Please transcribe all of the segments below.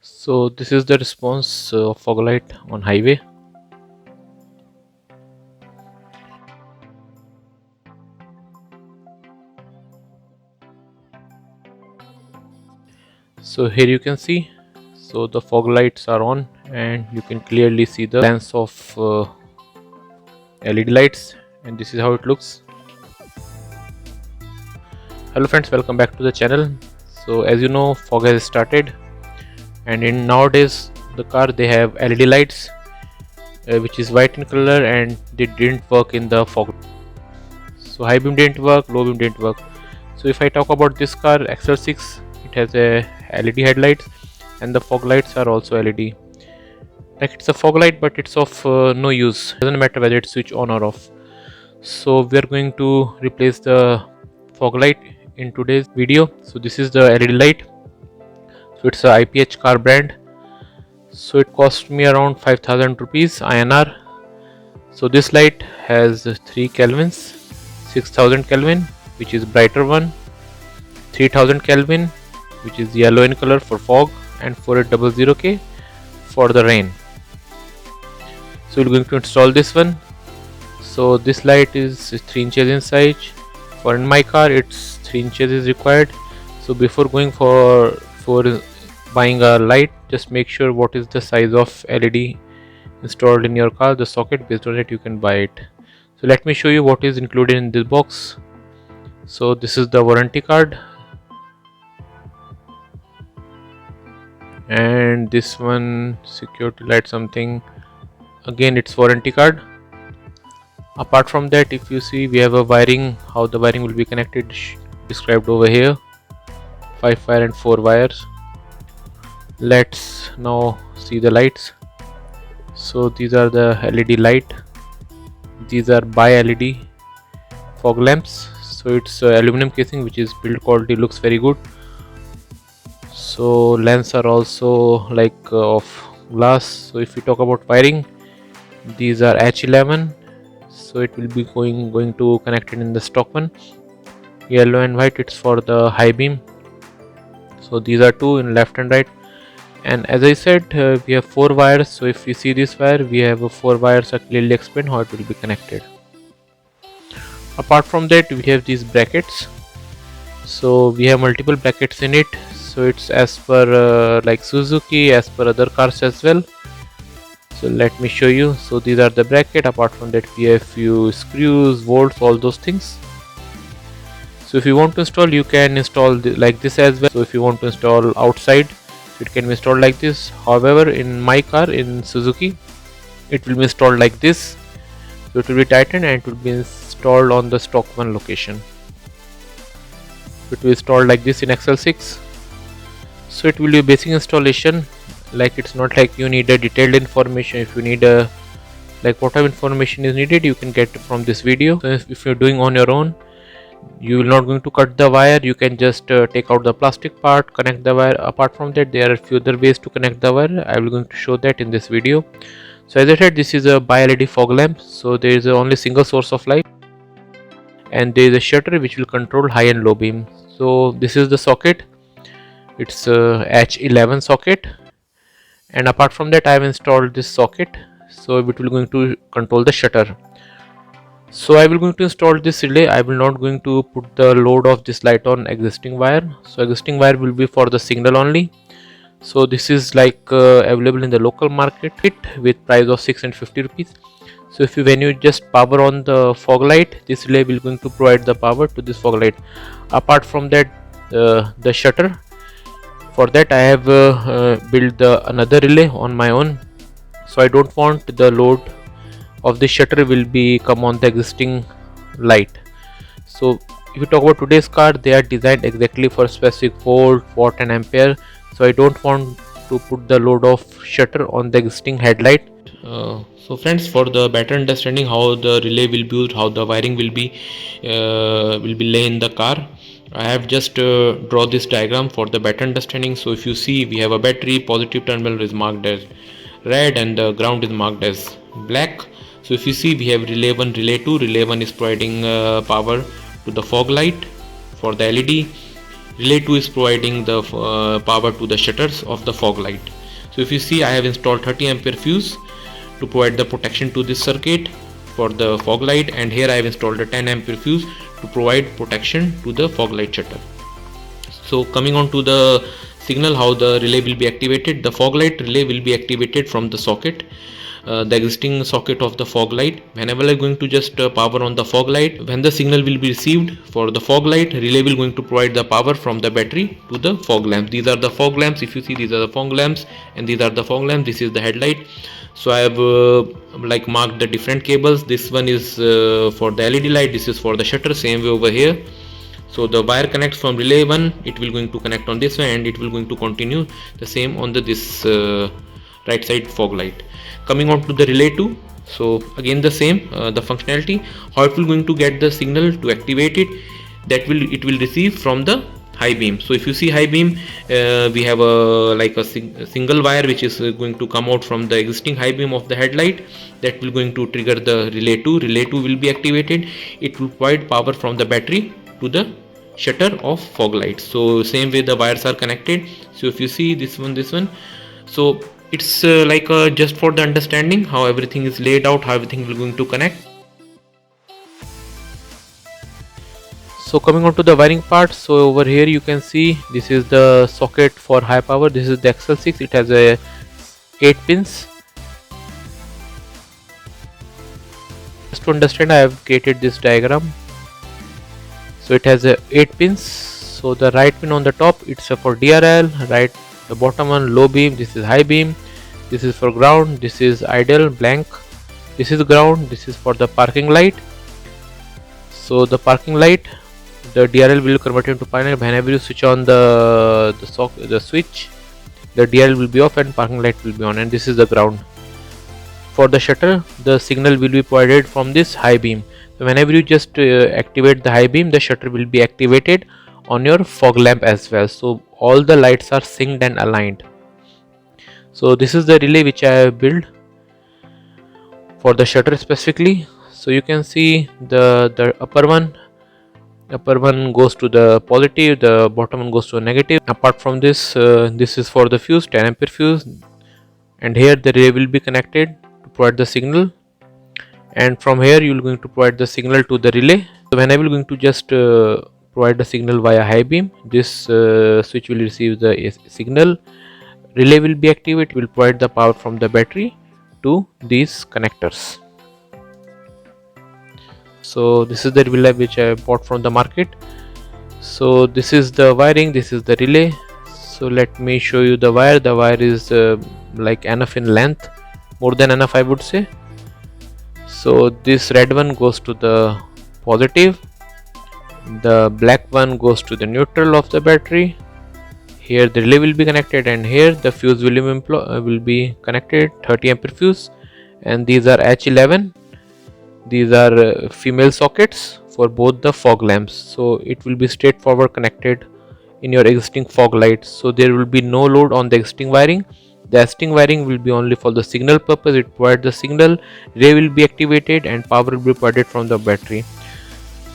So this is the response of fog light on highway. So here you can see, so the fog lights are on and you can clearly see the lens of LED lights, and this is how it looks. Hello friends, welcome back to the channel. So as you know, fog has started, and in nowadays the car they have LED lights which is white in color, and they didn't work in the fog. So high beam didn't work, low beam didn't work. So if I talk about this car XL6, it has a LED headlights and the fog lights are also LED. Like it's a fog light, but it's of no use. Doesn't matter whether it's switch on or off. So we are going to replace the fog light in today's video. So this is the LED light. So it's a IPH car brand. So it cost me around 5000 rupees INR. So this light has 3 kelvins, 6000 Kelvin which is brighter one, 3000 Kelvin which is yellow in color for fog, and 4800K for the rain. So we're going to install this one. So this light is 3 inches in size. For in my car it's 3 inches is required. So before going for buying a light, just make sure what is the size of LED installed in your car, the socket. Based on it you can buy it. So let me show you what is included in this box. So this is the warranty card, and this one security light something, again it's warranty card. Apart from that, if you see, we have a wiring, how the wiring will be connected described over here, 5 wire and 4 wires. Let's now see the lights. So these are the LED light, these are bi LED fog lamps. So it's aluminum casing which is build quality looks very good. So lens are also like of glass. So if we talk about wiring, these are H11. So it will be going to connected in the stock one. Yellow and white, it's for the high beam. So these are two in left and right. And as I said, we have 4 wires. So if you see this wire, we have 4 wires are clearly explained how it will be connected. Apart from that, we have these brackets. So we have multiple brackets in it. So it's as per like Suzuki, as per other cars as well. So let me show you. So these are the bracket. Apart from that, we have few screws, bolts, all those things. So if you want to install, you can install like this as well. So if you want to install outside, it can be installed like this. However, in my car, in Suzuki, it will be installed like this. So it will be tightened and it will be installed on the stock one location. It will be installed like this in XL6. So it will be a basic installation. Like it's not like you need a detailed information. If you need a like whatever information is needed, you can get from this video. So if you're doing on your own, you will not going to cut the wire. You can just take out the plastic part, connect the wire. Apart from that, there are a few other ways to connect the wire. I will going to show that in this video. So as I said, this is a bi LED fog lamp. So there is only single source of light, and there is a shutter which will control high and low beam. So this is the socket. It's a H11 socket, and apart from that, I have installed this socket. So it will going to control the shutter. So I will going to install this relay. I will not going to put the load of this light on existing wire. So existing wire will be for the signal only. So this is like available in the local market with price of 650 rupees. So if you when you just power on the fog light, this relay will going to provide the power to this fog light. Apart from that, the shutter, for that I have built another relay on my own. So I don't want the load of the shutter will be come on the existing light. So if you talk about today's car, they are designed exactly for specific volt, watt and ampere. So I don't want to put the load of shutter on the existing headlight. So friends, for the better understanding how the relay will be used, how the wiring will be lay in the car, I have just draw this diagram for the better understanding. So if you see, we have a battery, positive terminal is marked as red and the ground is marked as black. So if you see, we have relay 1, relay 2. Relay 1 is providing power to the fog light for the LED. relay 2 is providing the power to the shutters of the fog light. So if you see, I have installed 30 ampere fuse to provide the protection to this circuit for the fog light, and here I have installed a 10 ampere fuse to provide protection to the fog light shutter. So coming on to the signal, how the relay will be activated. The fog light relay will be activated from the socket, the existing socket of the fog light. Whenever I'm going to just power on the fog light, when the signal will be received for the fog light, relay will going to provide the power from the battery to the fog lamps. These are the fog lamps. If you see, these are the fog lamps, and these are the fog lamps. This is the headlight. So I have like marked the different cables. This one is for the LED light, this is for the shutter, same way over here. So the wire connects from relay 1, it will going to connect on this one, and it will going to continue the same on the this right side fog light. Coming on to the relay 2, so again the same the functionality, how it will going to get the signal to activate it, that it will receive from the high beam. So if you see high beam, we have a single wire which is going to come out from the existing high beam of the headlight, that will going to trigger the relay 2. Relay 2 will be activated. It will provide power from the battery to the shutter of fog light. So same way the wires are connected. So if you see this one, so it's just for the understanding how everything is laid out, how everything will going to connect. So coming on to the wiring part, so over here you can see this is the socket for high power. This is the XL6. It has a 8 pins. Just to understand, I have created this diagram. So it has 8 pins. So the right pin on the top, it's for DRL, right, the bottom one low beam, this is high beam, this is for ground, this is idle blank, this is ground, this is for the parking light. So the parking light, the DRL will convert into parking light. Whenever you switch on the switch, the DRL will be off and parking light will be on, and this is the ground. For the shutter, the signal will be provided from this high beam. So whenever you just activate the high beam, the shutter will be activated on your fog lamp as well. So all the lights are synced and aligned. So this is the relay which I have built for the shutter specifically. So you can see the upper one goes to the positive, the bottom one goes to a negative. Apart from this, this is for the fuse, 10 ampere fuse, and here the relay will be connected to provide the signal, and from here you will going to provide the signal to the relay. So whenever you are going to just provide the signal via high beam, this switch will receive the signal, relay will be activated, will provide the power from the battery to these connectors. So this is the relay which I bought from the market. So this is the wiring, this is the relay. So let me show you the wire. The wire is like enough in length, more than enough I would say. So this red one goes to the positive, the black one goes to the neutral of the battery. Here the relay will be connected, and here the fuse will be connected, 30 ampere fuse, and these are H11. These are female sockets for both the fog lamps. So it will be straightforward connected in your existing fog lights. So there will be no load on the existing wiring. The existing wiring will be only for the signal purpose. It provides the signal, relay will be activated, and power will be provided from the battery.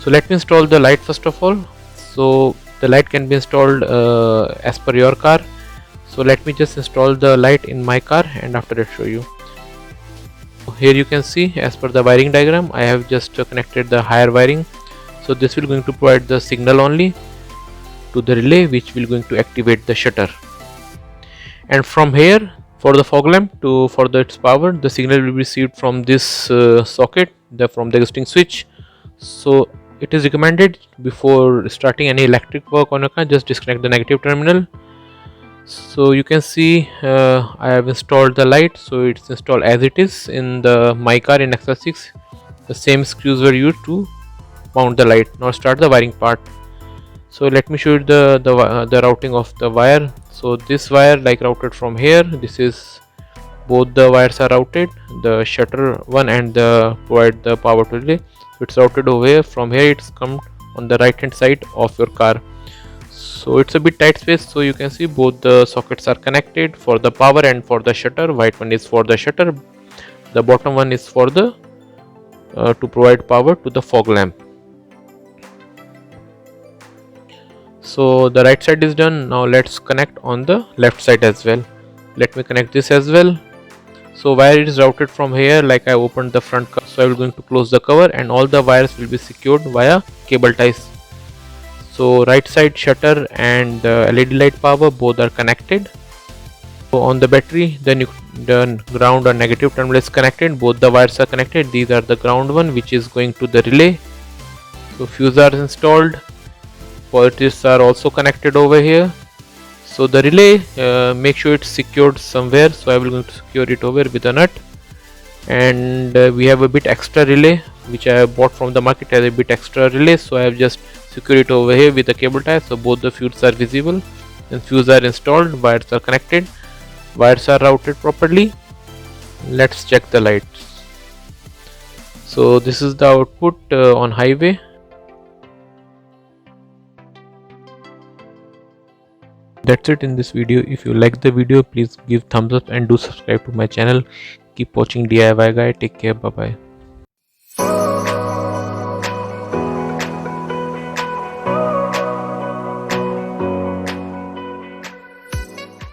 So let me install the light first of all. So the light can be installed as per your car. So let me just install the light in my car, and after I show you. Here you can see, as per the wiring diagram, I have just connected the higher wiring. So this will going to provide the signal only to the relay, which will going to activate the shutter. And from here, for the fog lamp for its power, the signal will be received from this socket, from the existing switch. So it is recommended before starting any electric work on a car, just disconnect the negative terminal. So you can see I have installed the light. So it's installed as it is in my car in XL6. The same screws were used to mount the light. Now start the wiring part. So let me show you the routing of the wire. So this wire routed from here. This is, both the wires are routed, the shutter one and the provide the power to relay. So it's routed over here. From here it's come on the right hand side of your car. So it's a bit tight space. So you can see both the sockets are connected for the power and for the shutter. White one is for the shutter, the bottom one is for the to provide power to the fog lamp. So the right side is done. Now let's connect on the left side as well. Let me connect this as well. So wire is routed from here, like I opened the front cover, so I will going to close the cover and all the wires will be secured via cable ties. So right side shutter and LED light power both are connected. So on the battery, the ground or negative terminal is connected, both the wires are connected. These are the ground one which is going to the relay. So fuse are installed, positives are also connected over here. So the relay, make sure it's secured somewhere, so I will going to secure it over with a nut. And we have a bit extra relay which I have bought from the market as a bit extra relay, so I have just secured it over here with a cable tie, so both the fuses are visible and fuses are installed, wires are connected, wires are routed properly. Let's check the lights. So this is the output on highway. That's it in this video. If you like the video, please give thumbs up and do subscribe to my channel. Keep watching DIY guy. Take care. Bye bye.